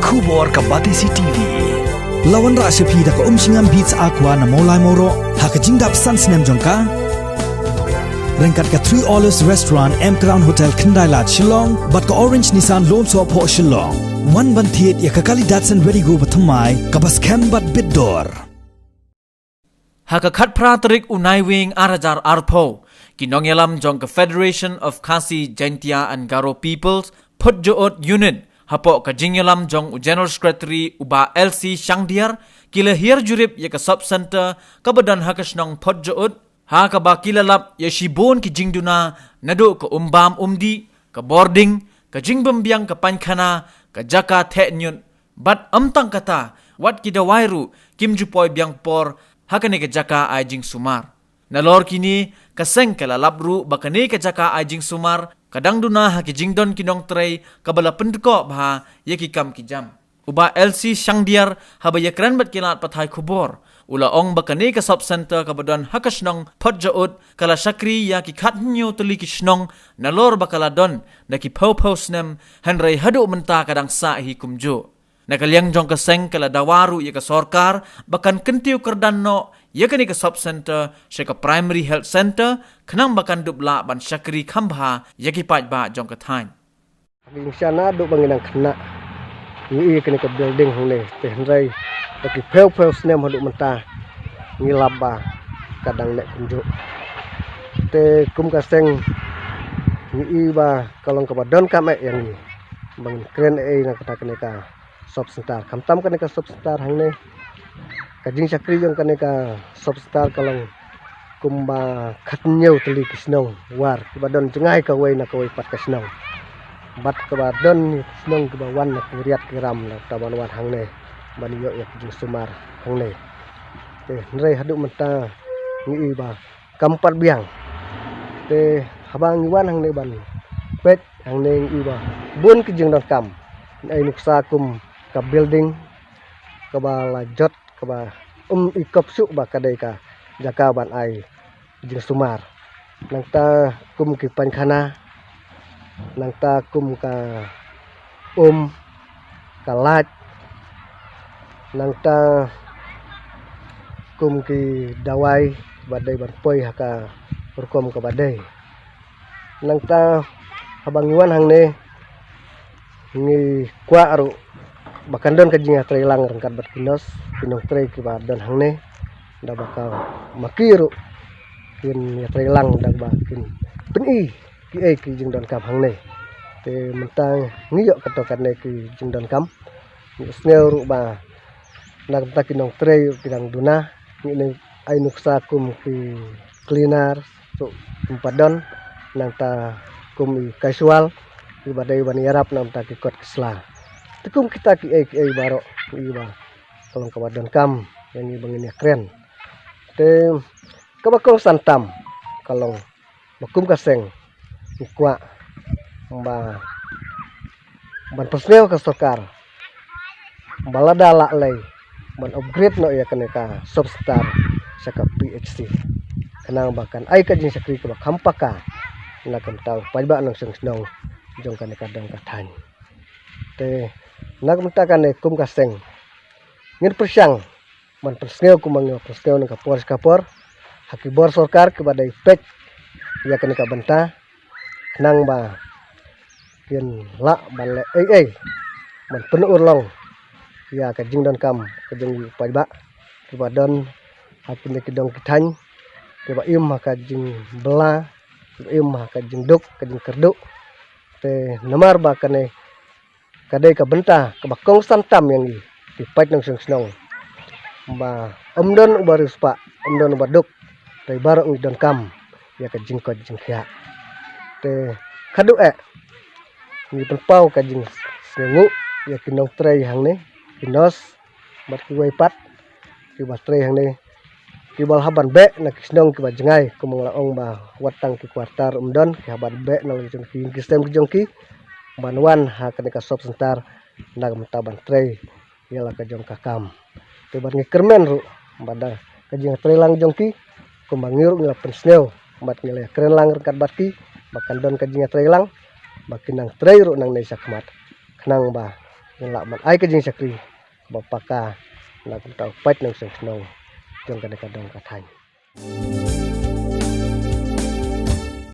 Kubor ka Batisi TV. Lawan ra sepi da ka singam beats aqua na molai moro ha ka jingdap sans nem jongka. Rengkat ka 3 Olives Restaurant M Crown Hotel Kendai Lat Shillong bat ka Orange Nissan Loan So Po Shillong. Wan ban thiet ya ka kali Datsun Ready Go bathamai ka bas kem bat bidor. Ha ka khat pra trik unai wing arajar arpo kinong yalam jong ka Federation of Khasi Jaintia and Garo Peoples Phut Joot Unit hapo ka jingyalam jong General Secretary uba LC Shangdiar kila hir jurip ya ka sub center ka badan ha ka snong Phut Joot ha ka ba kilalap ya shibon ki jingduna nado ka umbam umdi ka boarding ka jingbambiang ka pankhana ka jaka thenyun bat amtang kata wat ki dawairu kim jupoy biang por hakane ka jaka ay jing sumar nalor kini kaseng kala labru bakane ka jaka ay jing sumar kadang duna haki jingdon kinong tray kabala pendeko bha yaki kam kijam uba LC Shangdiar haba yakran bat kilat pathai khubor ula ong bakane ka sub center kabadon hakasnong Phut Joot kala sakri yaki khatnyo tuli kisnong nalor bakala don daki pau snem hanrei hadu menta kadang sa hi kumjo nakaliang jong kaseng kala dawaru ya ka sorkar bakan kentiu kerdanno ya kani ka sub center se ka primary health center khnang bakan dubla ban sakri khambha ya ki paj ba jong ka thain Di sana do banginang khna ni kani ka building hone te hanrai taki peu snem hadu menta ngilaba kadang nek kunjo te kum kaseng ni ba kalong ka badon kame yang ni bang kren na kata kani ka sub center kamtam kani ka sub center hangne kajing sakri jong kani ka sub center kalong kumba khatnyeu teli kisnong war badon jengai ka wei na ka wei pat kisnong bat ka badon kisnong ka bawan na kuriat kiram na taban wan hangne bani yo ya jing sumar hangne te nrei hadu menta ni ba kampat biang te habang wan hangne ban pet hangne ni ba bun ki jing don kam ai nuksa kum ka building ka ba lajot ka ba ikop su ba kadai ka jaka ban ai jing sumar nang ta kum ki pankhana nang ta kum ka ka laj nang ta kum ki dawai badai ban poi haka urkom ka badai nang ta habang iwan hangne ni kwa aru bakandon ka jinga trailang rangkat bat kinos pinong tray ki badon hangne da bakal makiru kin ya trailang da bakin peni ki ki jing don kam hangne te mentang ngiyok katokan ne ki jing don kam sneu ru ba nak ta kinong tray kinang duna ni ai nuksa kum ki cleaner so padon nang ta kum casual ki badai ban yarap nam ta ki kot kisla tekum kita ki baro ki ba kalong kabadon kam yang ni bangin ya keren te kabakong santam kalong bakum kaseng ikwa ba ban persnel ka sokar balada la lay ban upgrade no ya kaneka substar saka PHC kanang bakan ai ka jing sakri ka kampaka na kam taw pajba nang sengnong jong kaneka dang kathan te nagmenta kane kum kaseng ngir persyang man persnel kumang persnel nang kapor haki bor sorkar kepada pek ya kene ka benta nang ba kian la ban le man penuh urlong ya ka jing don kam ka jing pajba kebadon haki ne kidong kitany keba im ka jing bela im ka jing duk ka jing kerduk te namar ba kane kadai ka benta ka bakong santam yang di paj nang sengnong ba omdon ubarus pa omdon ubaduk tay baro ng don kam ya ka jing ko jing kya te kadu ni penpau ka jing sengu ya kinong tray hangne kinos bat ki pat ki bat tray hangne ki bal haban be na kisnong ki ba jengai kumang laong ba watang ki kwartar umdon ki haban be na jong ki kistem ki jongki banwan ha kanika sop sentar nag mentaban tray yala ka jong kakam te bat ngi kermen ru bada ka jing tray lang jongki kumangir ngila persnel bat ngila keren lang rekat batki bakan don ka jing tray lang bakinang tray ru nang nei sakmat khnang ba yang lak man ai ka jing sakri bapaka nak tau pait nang seng snow jong kadang-kadang katany